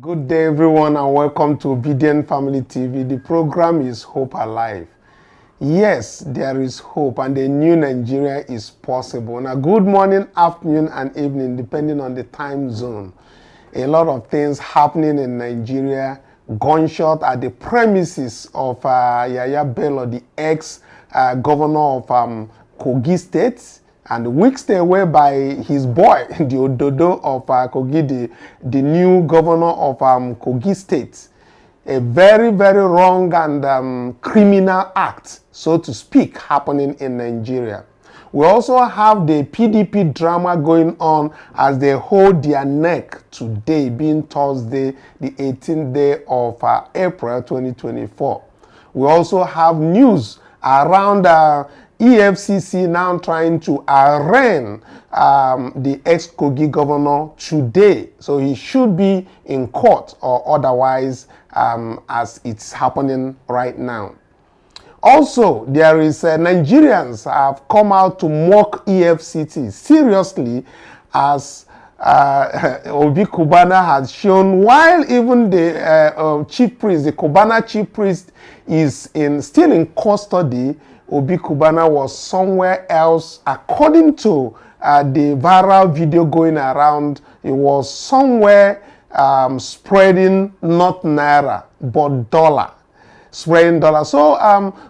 Good day, everyone, and welcome to Obidient Family TV. The program is Hope Alive. Yes, there is hope, and the new Nigeria is possible. Now, good morning, afternoon, and evening, depending on the time zone. A lot of things happening in Nigeria. Gunshot at the premises of Yahaya Bello, the ex-governor of Kogi State, and weeks stay away by his boy, the Ododo of Kogi, the new governor of Kogi State. A very, very wrong and criminal act, so to speak, happening in Nigeria. We also have the PDP drama going on as they hold their neck today, being Thursday, the 18th day of April 2024. We also have news around EFCC now trying to arraign the ex-Kogi governor today. So he should be in court or otherwise as it's happening right now. Also, there is Nigerians have come out to mock EFCC seriously as Cubana has shown, while even the chief priest, the Cubana chief priest is still in custody. Cubana was somewhere else. According to the viral video going around, it was somewhere spreading not Naira, but dollar. Spreading dollar. So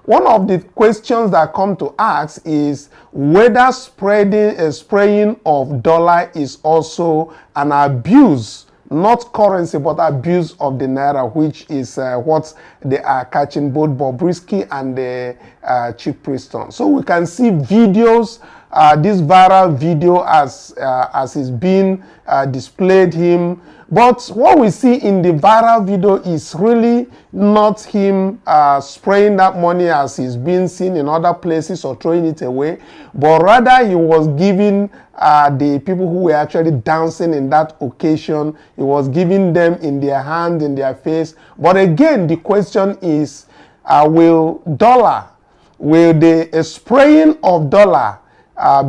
one of the questions that come to ask is whether spraying of dollar is also an abuse, not currency, but abuse of the Naira, which is what they are catching both Bobrisky and the chief priest on. So we can see videos, this viral video as is being displayed him. But what we see in the viral video is really not him spraying that money as is being seen in other places or throwing it away, but rather he was giving the people who were actually dancing in that occasion, he was giving them in their hand, in their face. But again, the question is, will the spraying of dollar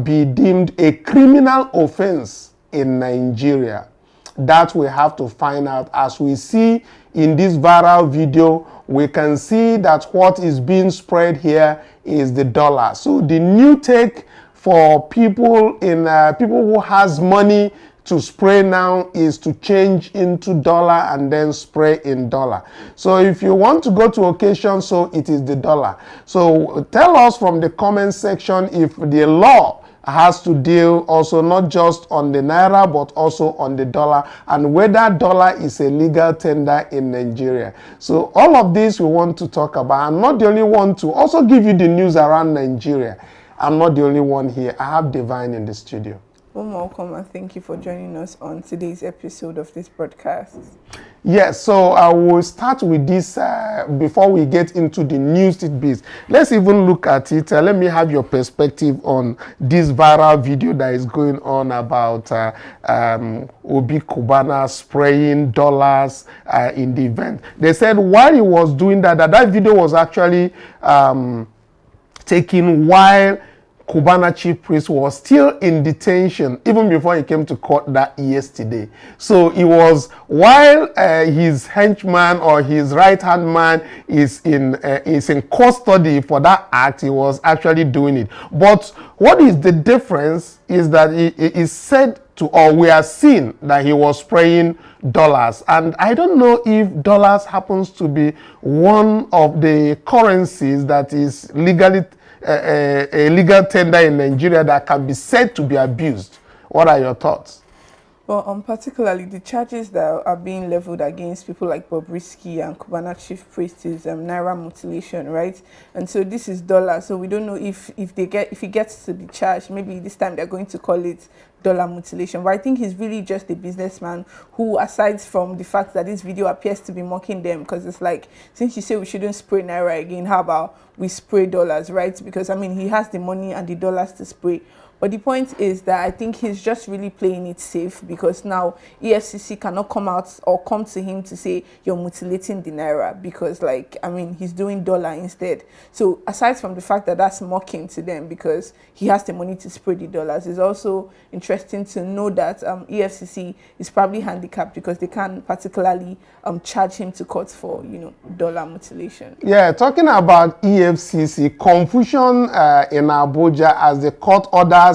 be deemed a criminal offense in Nigeria? That we have to find out. As we see in this viral video, we can see that what is being spread here is the dollar. So the new take for people who has money to spray now is to change into dollar and then spray in dollar. So if you want to go to occasion, so it is the dollar. So tell us from the comment section if the law has to deal also not just on the Naira but also on the dollar, and whether dollar is a legal tender in Nigeria. So all of this we want to talk about. I'm not the only one to also give you the news around Nigeria. I'm not the only one here. I have Divine in the studio. Welcome and thank you for joining us on today's episode of this broadcast. Yes, so I will start with this before we get into the news tidbits. Let's even look at it. Let me have your perspective on this viral video that is going on about Cubana spraying dollars in the event. They said while he was doing that video was actually taken while Cubana chief priest was still in detention even before he came to court that yesterday. So it was while his henchman or his right-hand man is in custody for that act, he was actually doing it. But what is the difference is that it is said to, or we are seeing that he was spraying dollars. And I don't know if dollars happens to be one of the currencies that is legally a legal tender in Nigeria that can be said to be abused. What are your thoughts? Well, particularly the charges that are being leveled against people like Bobrisky and Cubana chief priest is Naira mutilation, right? And so this is dollar. So we don't know if he gets to be charged. Maybe this time they're going to call it dollar mutilation. But I think he's really just a businessman who, aside from the fact that this video appears to be mocking them, because it's like, since you say we shouldn't spray Naira again, how about we spray dollars, right? Because I mean, he has the money and the dollars to spray. But the point is that I think he's just really playing it safe, because now EFCC cannot come out or come to him to say you're mutilating the Naira, because, like, I mean, he's doing dollar instead. So aside from the fact that that's mocking to them because he has the money to spread the dollars, it's also interesting to know that EFCC is probably handicapped because they can't particularly charge him to court for, you know, dollar mutilation. Yeah, talking about EFCC, confusion in Abuja as the court orders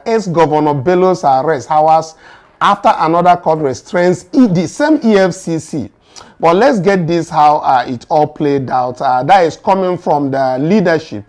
ex-governor Bello's arrest, hours after another court restrains the same EFCC. But let's get this how it all played out. That is coming from the leadership.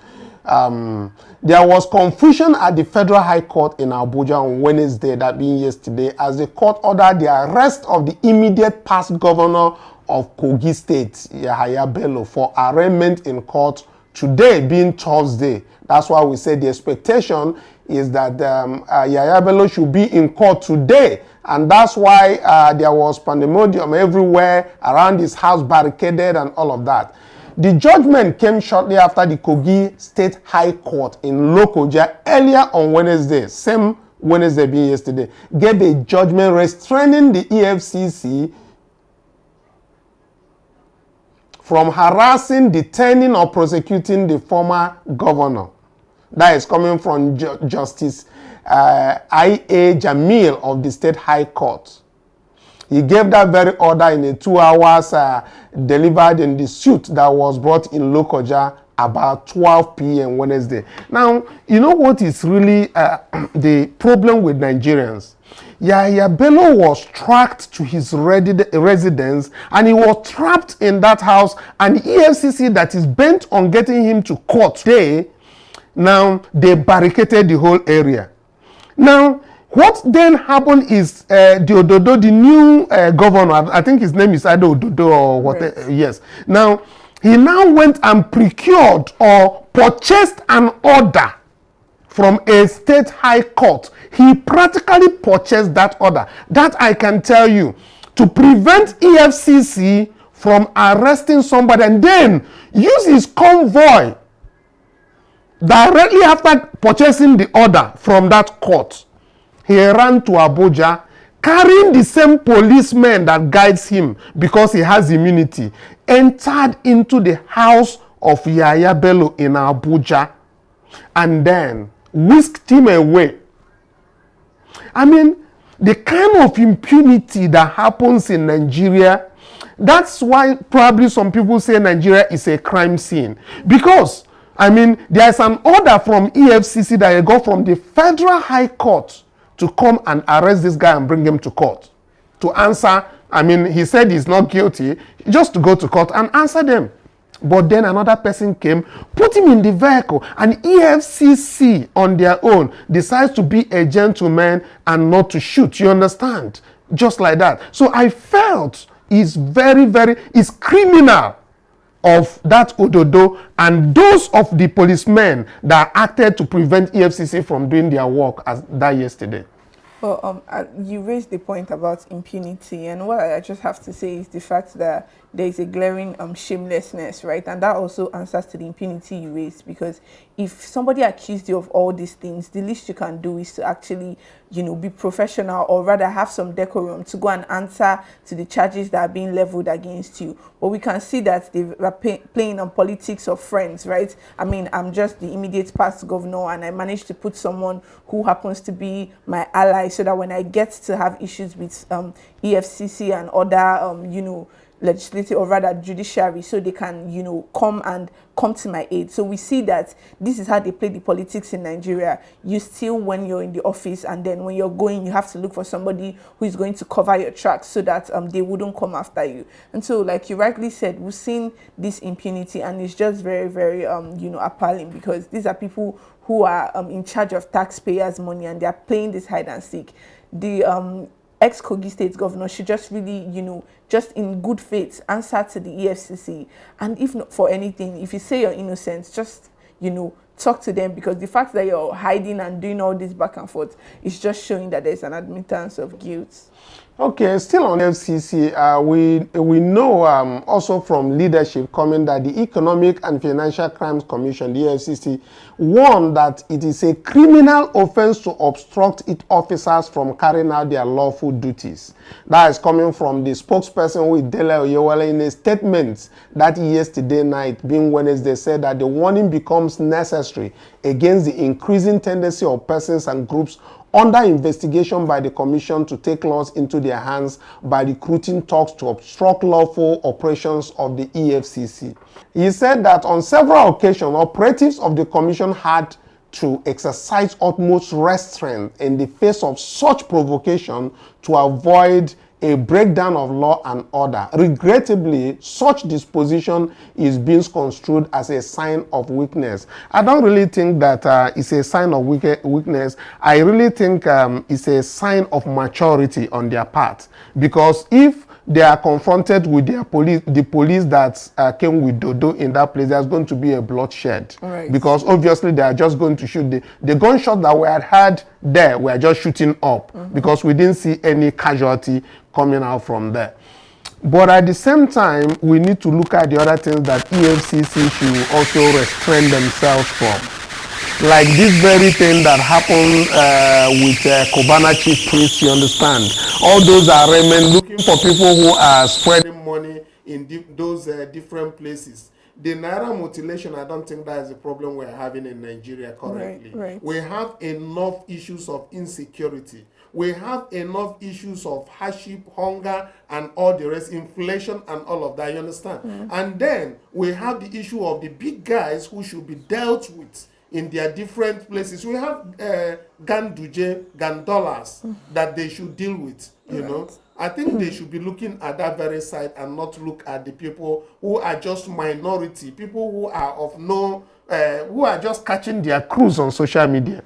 There was confusion at the Federal High Court in Abuja on Wednesday, that being yesterday, as the court ordered the arrest of the immediate past governor of Kogi State, Yahaya Bello, for arraignment in court today, being Thursday. That's why we say the expectation is that Yahaya Bello should be in court today. And that's why there was pandemonium everywhere, around his house barricaded and all of that. The judgment came shortly after the Kogi State High Court in Lokoja earlier on Wednesday, same Wednesday being yesterday, gave a judgment restraining the EFCC from harassing, detaining, or prosecuting the former governor. That is coming from Justice I.A. Jamil of the State High Court. He gave that very order in a 2 hours delivered in the suit that was brought in Lokoja about 12 p.m. Wednesday. Now, you know what is really the problem with Nigerians? Yahaya Bello was tracked to his residence, and he was trapped in that house, and the EFCC that is bent on getting him to court today, now they barricaded the whole area. Now, what then happened is the Ododo, the new governor, I think his name is either Ododo or whatever, right. Yes. Now, he now went and procured or purchased an order from a state high court. He practically purchased that order. That I can tell you, to prevent EFCC from arresting somebody and then use his convoy directly after purchasing the order from that court. He ran to Abuja carrying the same policeman that guides him because he has immunity, entered into the house of Yahaya Bello in Abuja and then whisked him away. I mean, the kind of impunity that happens in Nigeria, that's why probably some people say Nigeria is a crime scene. Because, I mean, there's an order from EFCC that I got from the Federal High Court to come and arrest this guy and bring him to court. To answer, I mean, he said he's not guilty, just to go to court and answer them. But then another person came, put him in the vehicle, and EFCC on their own decides to be a gentleman and not to shoot. You understand? Just like that. So I felt it's it's criminal of that Ododo and those of the policemen that acted to prevent EFCC from doing their work as that yesterday. Well, you raised the point about impunity, and what I just have to say is the fact that there is a glaring shamelessness, right? And that also answers to the impunity you raised, because if somebody accused you of all these things, the least you can do is to actually, you know, be professional, or rather have some decorum to go and answer to the charges that are being leveled against you. But we can see that they are playing on politics of friends, right? I mean, I'm just the immediate past governor, and I managed to put someone who happens to be my ally, so that when I get to have issues with EFCC and other, you know, legislative or rather judiciary, so they can, you know, come to my aid. So we see that this is how they play the politics in Nigeria. You steal when you're in the office, and then when you're going, you have to look for somebody who is going to cover your tracks so that they wouldn't come after you. And so, like you rightly said, we've seen this impunity, and it's just very you know, appalling, because these are people who are in charge of taxpayers' money, and they are playing this hide and seek. The ex-Kogi State governor should just really, you know, just in good faith answer to the EFCC. And if not for anything, if you say you're innocent, just, you know, talk to them, because the fact that you're hiding and doing all this back and forth is just showing that there's an admittance of guilt. Okay, still on FCC, we know also from leadership coming that the Economic and Financial Crimes Commission, the EFCC, warned that it is a criminal offense to obstruct its officers from carrying out their lawful duties. That is coming from the spokesperson with Bello in a statement that yesterday night, being Wednesday, said that the warning becomes necessary against the increasing tendency of persons and groups under investigation by the Commission to take laws into their hands by recruiting talks to obstruct lawful operations of the EFCC. He said that on several occasions, operatives of the Commission had to exercise utmost restraint in the face of such provocation to avoid a breakdown of law and order. Regrettably, such disposition is being construed as a sign of weakness. I don't really think that it's a sign of weakness. I really think it's a sign of maturity on their part. Because if they are confronted with their police, the police that came with Dodo in that place, there's going to be a bloodshed. Right. Because obviously they are just going to shoot. The gunshot that we had heard there, we are just shooting up because we didn't see any casualty coming out from there. But at the same time, we need to look at the other things that EFCC should also restrain themselves from. Like this very thing that happened with Cubana chief priest, you understand? All those arraignment looking for people who are spreading money in those different places. The Naira mutilation, I don't think that is a problem we're having in Nigeria currently. Right. We have enough issues of insecurity. We have enough issues of hardship, hunger, and all the rest, inflation, and all of that, you understand? And then we have the issue of the big guys who should be dealt with in their different places. We have Ganduje, Gandolas that they should deal with, you know. I think they should be looking at that very side and not look at the people who are just minority, people who are of no, who are just catching their cruise on social media.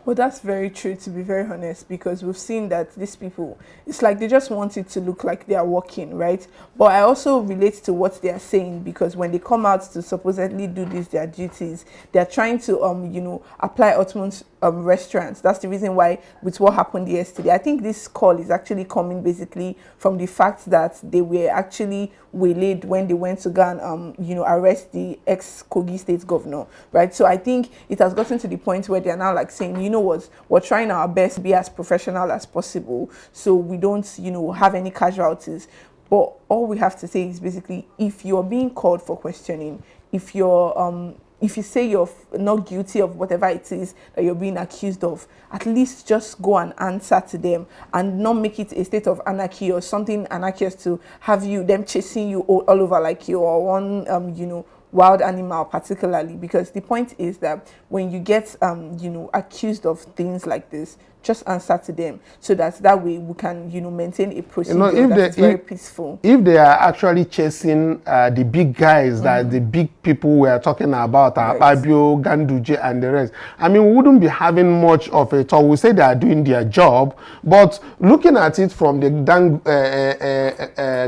Well, that's very true, to be very honest, because we've seen that these people, it's like they just want it to look like they are working, right? But I also relate to what they are saying, because when they come out to supposedly do their duties, they are trying to, you know, apply utmost restaurants. That's the reason why, with what happened yesterday, I think this call is actually coming basically from the fact that they were actually waylaid when they went to go and, you know, arrest the ex-Kogi state governor, right? So I think it has gotten to the point where they are now like saying, you know what, we're trying our best to be as professional as possible so we don't, you know, have any casualties. But all we have to say is basically, if you're being called for questioning, if you say you're not guilty of whatever it is that you're being accused of, at least just go and answer to them and not make it a state of anarchy or something anarchous to have them chasing you all over like you're one, you know, wild animal particularly. Because the point is that when you get, you know, accused of things like this, just answer to them so that way we can, you know, maintain a procedure that is very peaceful. If they are actually chasing the big guys, that the big people we are talking about, Abio, Ganduje, and the rest, I mean, we wouldn't be having much of a talk. We say they are doing their job, but looking at it from the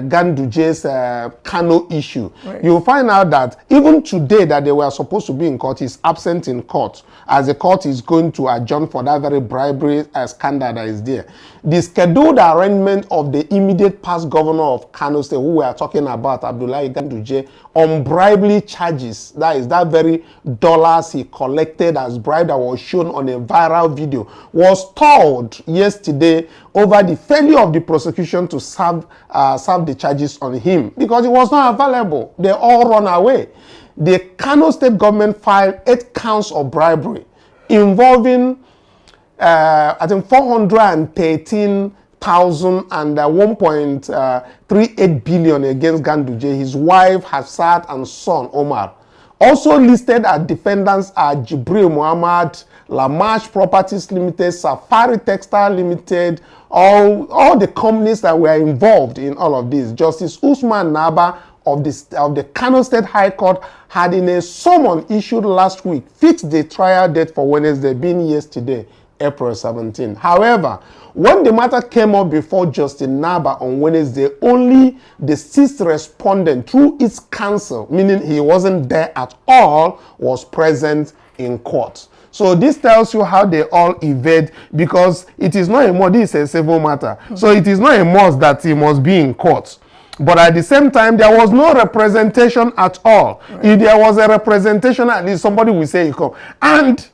Ganduje's Kanu issue, you'll find out that even today that they were supposed to be in court is absent in court, as the court is going to adjourn for that very bribery scandal that is there. The scheduled arraignment of the immediate past governor of Kanu State, who we are talking about, Abdullahi Ganduje, on bribery charges, that is that very dollars he collected as bribe that was shown on a viral video, was stalled yesterday over the failure of the prosecution to serve the charges on him because it was not available. They all run away. The Kanu State government filed 8 counts of bribery involving I think 413,000 and 1.38 billion against Ganduje, his wife Hafsat, and son Omar. Also listed as defendants are Jibril Muhammad, Lamash Properties Limited, Safari Textile Limited, all the companies that were involved in all of this. Justice Usman Naba of the Kano State High Court had, in a summons issued last week, fixed the trial date for Wednesday, being yesterday, April 17. However, when the matter came up before Justice Naba on Wednesday, only the 6th respondent through its counsel, meaning he wasn't there at all, was present in court. So this tells you how they all evade, because it is not a must, this is a civil matter. So it is not a must that he must be in court. But at the same time, there was no representation at all. Right. If there was a representation, at least somebody will say, come. And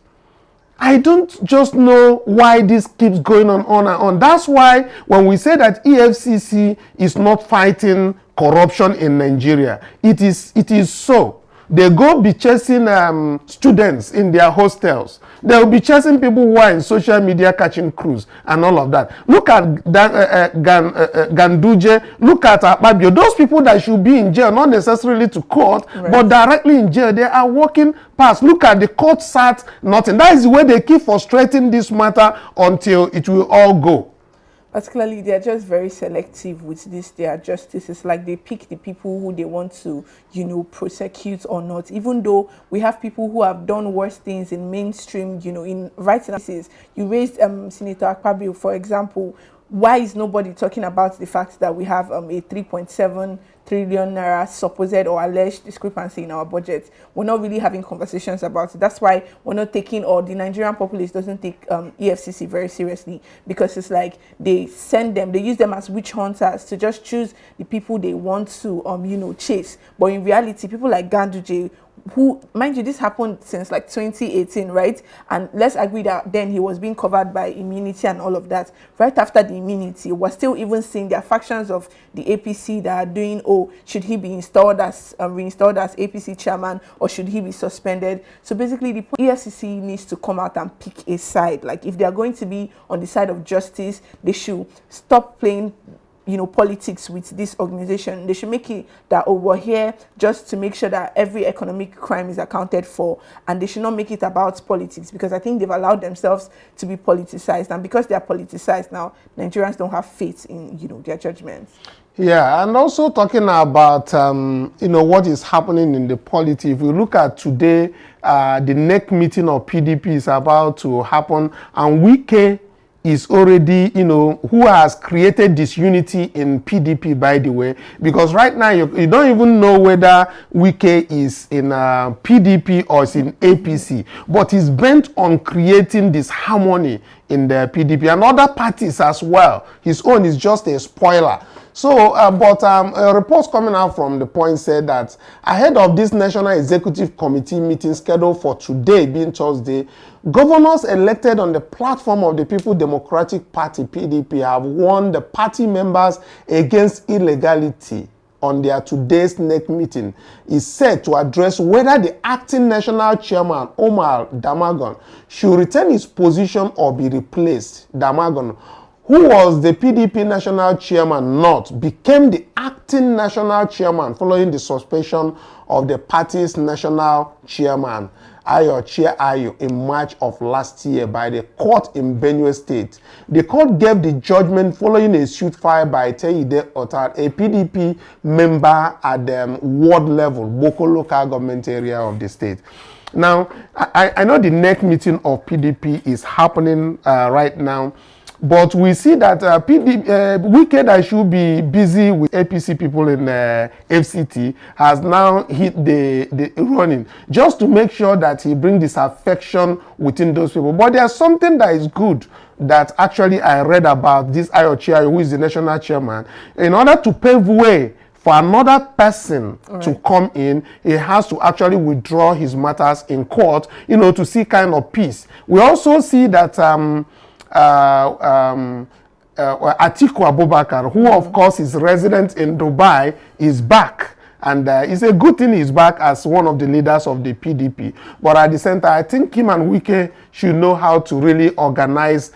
I don't just know why this keeps going on and on. That's why when we say that EFCC is not fighting corruption in Nigeria, it is so. They go be chasing students in their hostels. They will be chasing people who are in social media catching crews and all of that. Look at Ganduje, look at Akpabio. Those people that should be in jail, not necessarily to court, right, but directly in jail, they are walking past. Look at the court sat, nothing. That is the way they keep frustrating this matter until it will all go. Particularly, they are just very selective with this, their justice. It's like they pick the people who they want to, you know, prosecute or not. Even though we have people who have done worse things in mainstream, you know, in rights analysis. You raised Senator Akpabio, for example. Why is nobody talking about the fact that we have a 3.7 trillion naira supposed or alleged discrepancy in our budget? We're not really having conversations about it. That's why we're not taking, or the Nigerian populace doesn't take EFCC very seriously, because it's like they send them, they use them as witch hunters to just choose the people they want to you know, chase. But in reality, people like Ganduje, who, mind you, this happened since like 2018, right? And let's agree that then he was being covered by immunity and all of that. Right after the immunity, we're still even seeing there are factions of the APC that are doing, oh, should he be installed as reinstalled as APC chairman, or should he be suspended? So basically, the EFCC needs to come out and pick a side. Like, if they are going to be on the side of justice, they should stop playing, you know, politics with this organization. They should make it that, oh, we're here just to make sure that every economic crime is accounted for, and they should not make it about politics, because I think they've allowed themselves to be politicized, and because they are politicized now, Nigerians don't have faith in, you know, their judgments. Yeah, and also talking about you know, what is happening in the politics. If we look at today, the next meeting of PDP is about to happen, and Wike is already, you know, who has created this unity in PDP, by the way, because right now you don't even know whether Wike is in PDP or is in APC, but he's bent on creating this harmony in the PDP and other parties as well. His own is just a spoiler. So, a report coming out from the point said that ahead of this National Executive Committee meeting scheduled for today, being Thursday, governors elected on the platform of the People Democratic Party, PDP, have warned the party members against illegality on their today's next meeting is set to address whether the acting national chairman, Omar Damagon, should retain his position or be replaced. Damagon, who was the PDP national chairman, became the acting national chairman following the suspension of the party's national chairman, Ayo, in March of last year by the court in Benue State. The court gave the judgment following a suit filed by Teide Otar, a PDP member at the ward level, Boko local government area of the state. Now, I know the next meeting of PDP is happening right now, but we see that Wike, that should be busy with APC people in FCT, has now hit the running just to make sure that he brings disaffection within those people. But there's something that is good that actually I read about this Ayo, who is the national chairman. In order to pave way for another person to come in, he has to actually withdraw his matters in court, you know, to see kind of peace. We also see that Atiku Abubakar, who of course is resident in Dubai, is back. And it's a good thing he's back as one of the leaders of the PDP. But at the same time, I think him and Wike should know how to really organize,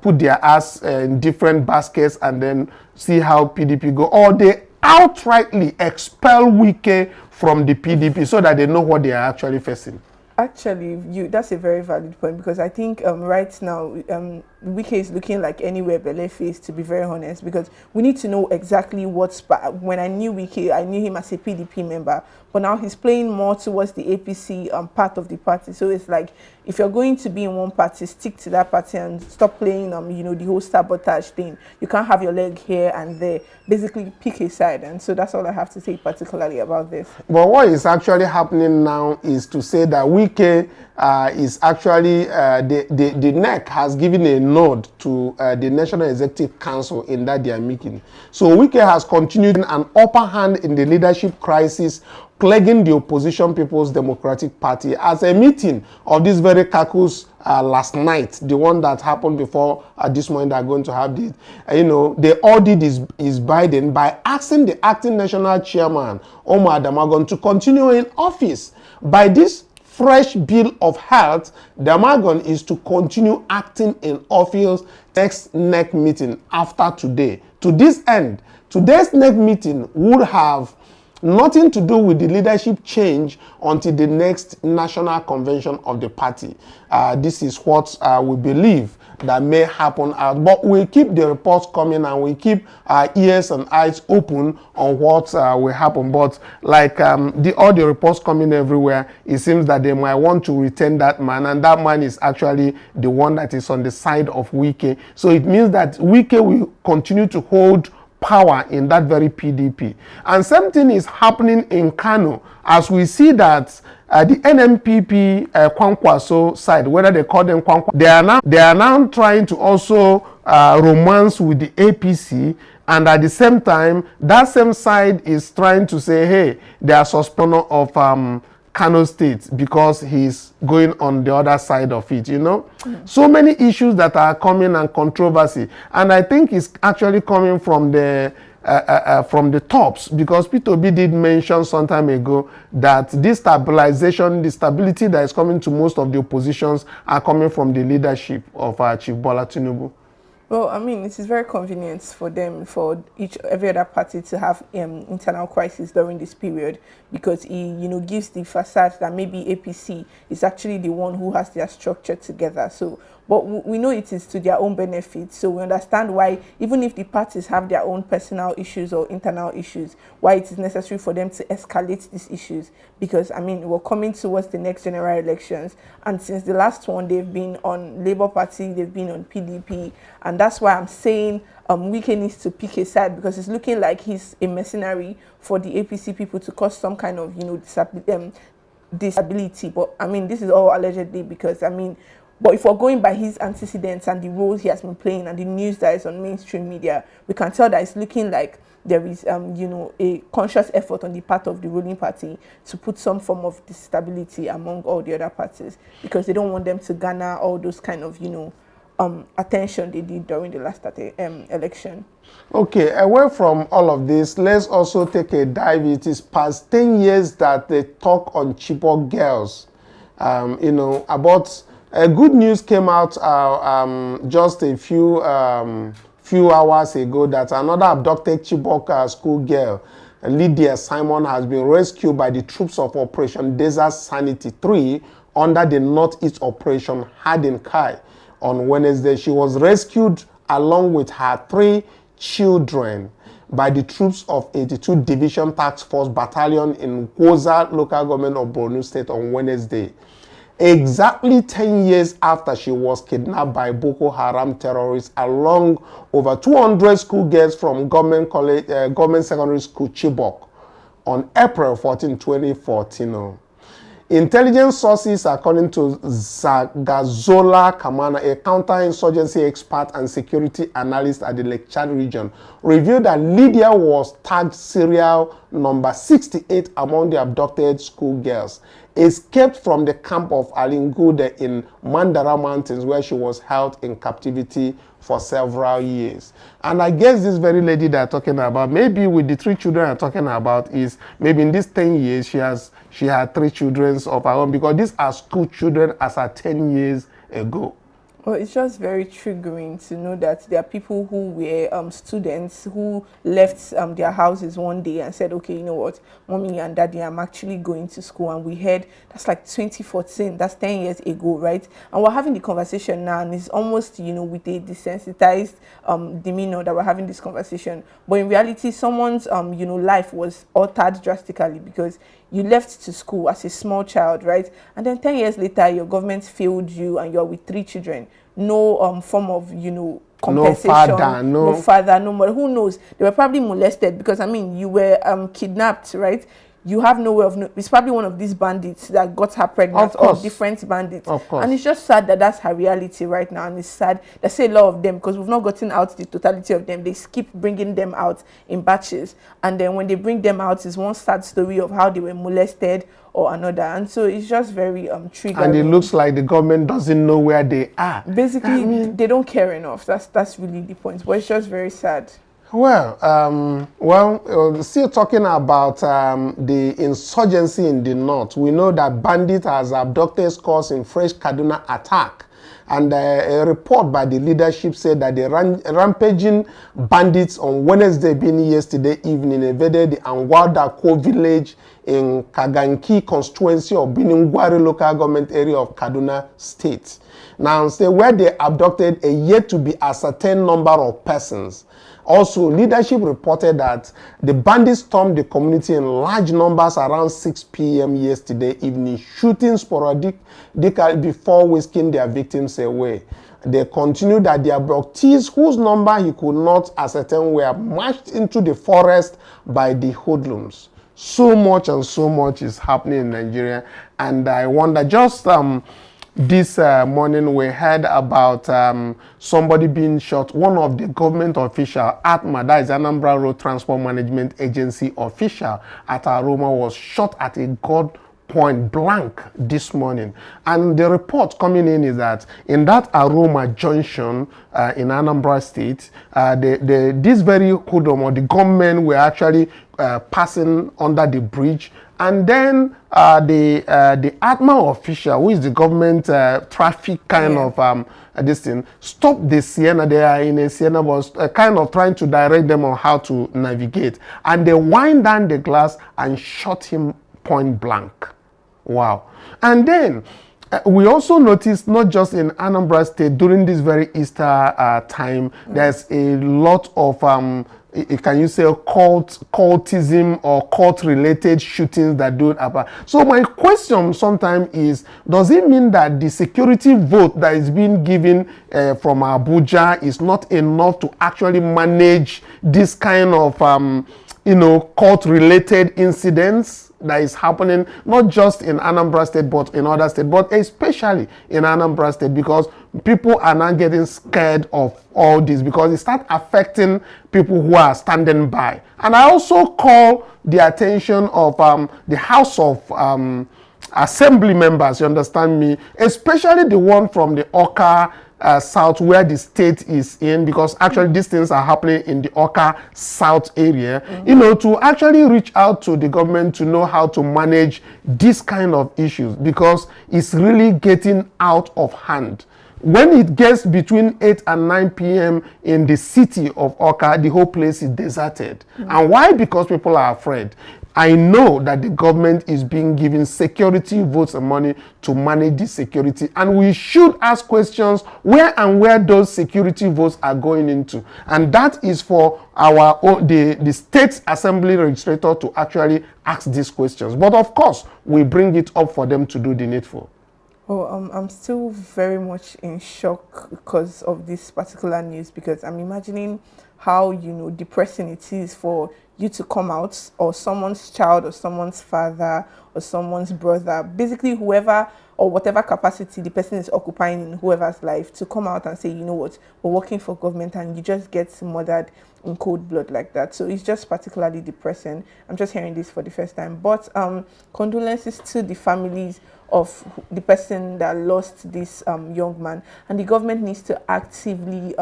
put their ass in different baskets and then see how PDP go. Or they outrightly expel Wike from the PDP so that they know what they are actually facing. Actually, that's a very valid point, because I think right now Wike is looking like anywhere Bello face, to be very honest, because we need to know exactly what's. When I knew Wike, I knew him as a PDP member, but now he's playing more towards the APC part of the party. So it's like, if you're going to be in one party, stick to that party and stop playing you know, the whole sabotage thing. You can't have your leg here and there. Basically, pick a side. And so that's all I have to say particularly about this. But what is actually happening now is to say that Wike is actually the NEC has given a nod to the National Executive Council in that they are making. So Wike has continued an upper hand in the leadership crisis, plaguing the opposition People's Democratic Party. As a meeting of this very caucus last night, the one that happened before this morning, they're going to have this, you know, they all did is Biden by asking the acting national chairman, Omar Damagon, to continue in office. By this fresh bill of health, Damagon is to continue acting in office next NEC meeting after today. To this end, today's NEC meeting would have nothing to do with the leadership change until the next national convention of the party. This is what we believe that may happen, but we keep the reports coming and we keep our ears and eyes open on what will happen. But like all the reports coming everywhere, it seems that they might want to retain that man, and that man is actually the one that is on the side of Wike. So it means that Wike will continue to hold power in that very PDP. And same thing is happening in Kanu, as we see that the NMPP Kwankwaso side, whether they call them Kwankwa, they are now trying to also romance with the APC, and at the same time, that same side is trying to say, hey, they are suspended of Kano State because he's going on the other side of it, you know. So many issues that are coming and controversy, and I think it's actually coming from the tops, because P2B did mention some time ago that this stabilization, the stability that is coming to most of the oppositions are coming from the leadership of Chief Bola Tinubu. Well, I mean, it is very convenient for them, for every other party to have internal crisis during this period, because it, you know, gives the facade that maybe APC is actually the one who has their structure together. So, but we know it is to their own benefit. So we understand why, even if the parties have their own personal issues or internal issues, why it is necessary for them to escalate these issues. Because, I mean, we're coming towards the next general elections, and since the last one, they've been on Labour Party, they've been on PDP, and that's why I'm saying Wike needs to pick a side, because it's looking like he's a mercenary for the APC people to cause some kind of, you know, disability. But I mean, this is all allegedly, because I mean, but if we're going by his antecedents and the roles he has been playing and the news that is on mainstream media, we can tell that it's looking like there is, you know, a conscious effort on the part of the ruling party to put some form of stability among all the other parties, because they don't want them to garner all those kind of, you know, attention they did during the last election. Okay, away from all of this, let's also take a dive. It is past 10 years that they talk on Chibok girls. You know, about good news came out just a few hours ago that another abducted Chibok school girl, Lydia Simon, has been rescued by the troops of Operation Desert Sanity 3 under the Northeast Operation Hardin Kai. On Wednesday, she was rescued along with her 3 children by the troops of 82 Division Task Force Battalion in Gwoza local government of Borno State on Wednesday. Exactly 10 years after she was kidnapped by Boko Haram terrorists, along over 200 school girls from government secondary school Chibok on April 14, 2014. Intelligence sources, according to Zagazola Kamana, a counterinsurgency expert and security analyst at the Lake Chad region, revealed that Lydia was tagged serial number 68 among the abducted schoolgirls, escaped from the camp of Alingude in Mandara Mountains, where she was held in captivity for several years. And I guess this very lady that I'm talking about, maybe with the 3 children I'm talking about, is maybe in these 10 years she had 3 children of her own, because these are school children as at 10 years ago. Well, it's just very triggering to know that there are people who were students who left their houses one day and said, okay, you know what, mommy and daddy, I'm actually going to school. And we heard that's like 2014, that's 10 years ago, right? And we're having the conversation now, and it's almost, you know, with a desensitized demeanor that we're having this conversation. But in reality, someone's, you know, life was altered drastically because you left to school as a small child, right? And then 10 years later, your government failed you and you're with 3 children. No form of, you know, compensation. No father, no mother. Who knows? They were probably molested because, I mean, you were kidnapped, right? You have no way of it's probably one of these bandits that got her pregnant, or different bandits. Of course. And it's just sad that that's her reality right now. And it's sad. There's a lot of them because we've not gotten out the totality of them. They keep bringing them out in batches. And then when they bring them out, it's one sad story of how they were molested or another. And so it's just very triggering. And it looks like the government doesn't know where they are. Basically, I mean, they don't care enough. That's really the point. But it's just very sad. Well, still talking about the insurgency in the north, we know that bandit has abducted scores in fresh Kaduna attack. And a report by the leadership said that the rampaging bandits on Wednesday, being yesterday evening, invaded the Angwadako village in Kaganki constituency of Biningwari local government area of Kaduna State. Now, where they abducted a yet to be ascertained number of persons. Also, leadership reported that the bandits stormed the community in large numbers around 6 p.m. yesterday evening, shooting sporadically before whisking their victims away. They continued that the abductees, whose number he could not ascertain, were marched into the forest by the hoodlums. So much and so much is happening in Nigeria, and I wonder, just this morning we heard about somebody being shot. One of the government official, Atma, that is Anambra Road Transport Management Agency official at Aroma, was shot at a point blank this morning. And the report coming in is that in that Aroma junction in Anambra State, this very hoodlum or the gunmen were actually passing under the bridge. And then the Atma official, who is the government traffic kind of this thing, stopped the Sienna. They are in a Sienna, was kind of trying to direct them on how to navigate. And they wind down the glass and shot him point blank. Wow. And then we also noticed, not just in Anambra State, during this very Easter time, there's a lot of can you say cultism or cult-related shootings that do happen. So my question sometimes is, does it mean that the security vote that is being given from Abuja is not enough to actually manage this kind of cult-related incidents that is happening, not just in Anambra State, but in other states, but especially in Anambra State, because people are now getting scared of all this because it starts affecting people who are standing by. And I also call the attention of the House of Assembly members, you understand me, especially the one from the Oka South, where the state is in, because actually these things are happening in the Oka South area, to actually reach out to the government to know how to manage this kind of issues, because it's really getting out of hand. When it gets between 8 and 9 p.m. in the city of Oka, the whole place is deserted. And why? Because people are afraid. I know that the government is being given security votes and money to manage this security, and we should ask questions where those security votes are going into, and that is for the state assembly legislator to actually ask these questions. But of course, we bring it up for them to do the needful. Oh, I'm still very much in shock because of this particular news, because I'm imagining how depressing it is for you to come out, or someone's child or someone's father or someone's brother, basically whoever or whatever capacity the person is occupying in whoever's life, to come out and say, you know what, we're working for government, and you just get murdered in cold blood like that. So it's just particularly depressing. I'm just hearing this for the first time. But condolences to the families of the person that lost this young man, and the government needs to actively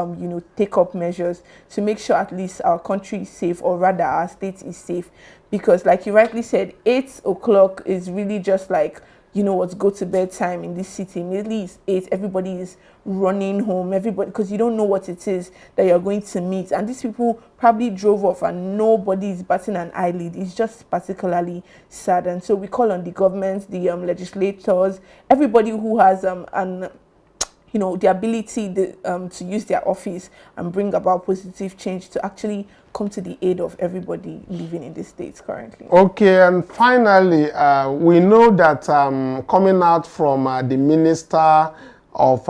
take up measures to make sure at least our country is safe, or rather our state is safe, because like you rightly said, 8 o'clock is really just like you know what, go to bed time in this city. Immediately it's 8, everybody is running home, everybody, because you don't know what it is that you're going to meet. And these people probably drove off and nobody is batting an eyelid. It's just particularly sad. And so we call on the government, the legislators, everybody who has you know, the ability to use their office and bring about positive change to actually come to the aid of everybody living in the States currently. Okay, and finally, we know that coming out from the Minister of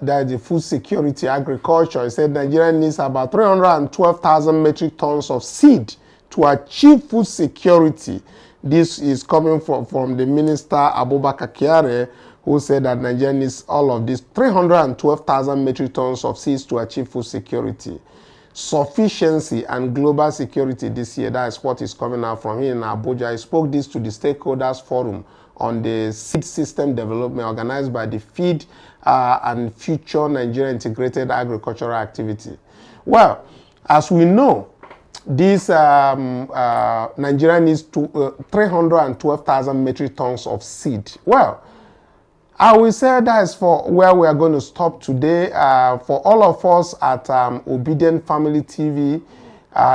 the Food Security Agriculture, he said Nigeria needs about 312,000 metric tons of seed to achieve food security. This is coming from the Minister Abubakar Kyari, who said that Nigeria needs all of these 312,000 metric tons of seeds to achieve food security, sufficiency, and global security this year. That is what is coming out from here in Abuja. He spoke this to the Stakeholders Forum on the seed system development organized by the Feed and Future Nigeria Integrated Agricultural Activity. Well, as we know, this Nigeria needs 312,000 metric tons of seed. Well, I will say that is for where we are going to stop today. For all of us at Obidient Family TV,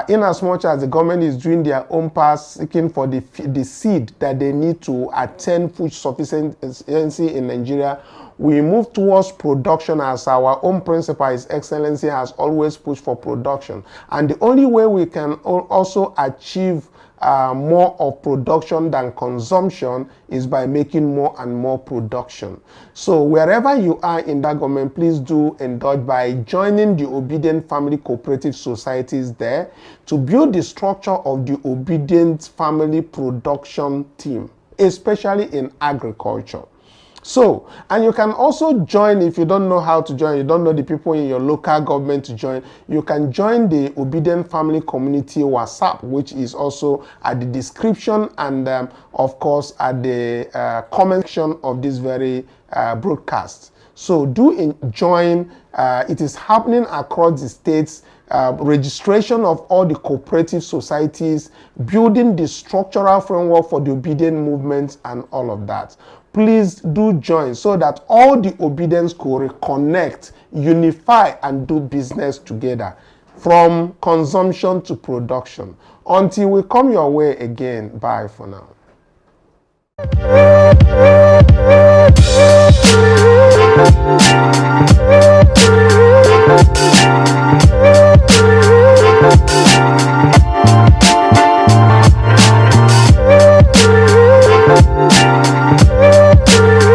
in as much as the government is doing their own part, seeking for the seed that they need to attain food sufficiency in Nigeria, we move towards production as our own principle, His Excellency has always pushed for production. And the only way we can also achieve more of production than consumption is by making more and more production. So wherever you are in that government, please do indulge by joining the Obidient Family Cooperative Societies there to build the structure of the Obidient Family Production Team, especially in agriculture. So, and you can also join, if you don't know how to join, you don't know the people in your local government to join, you can join the Obidient Family Community WhatsApp, which is also at the description and of course at the comment section of this very broadcast. So do join. It is happening across the states. Registration of all the cooperative societies, building the structural framework for the obedient movement and all of that. Please do join so that all the obedience could reconnect, unify, and do business together from consumption to production. Until we come your way again, bye for now.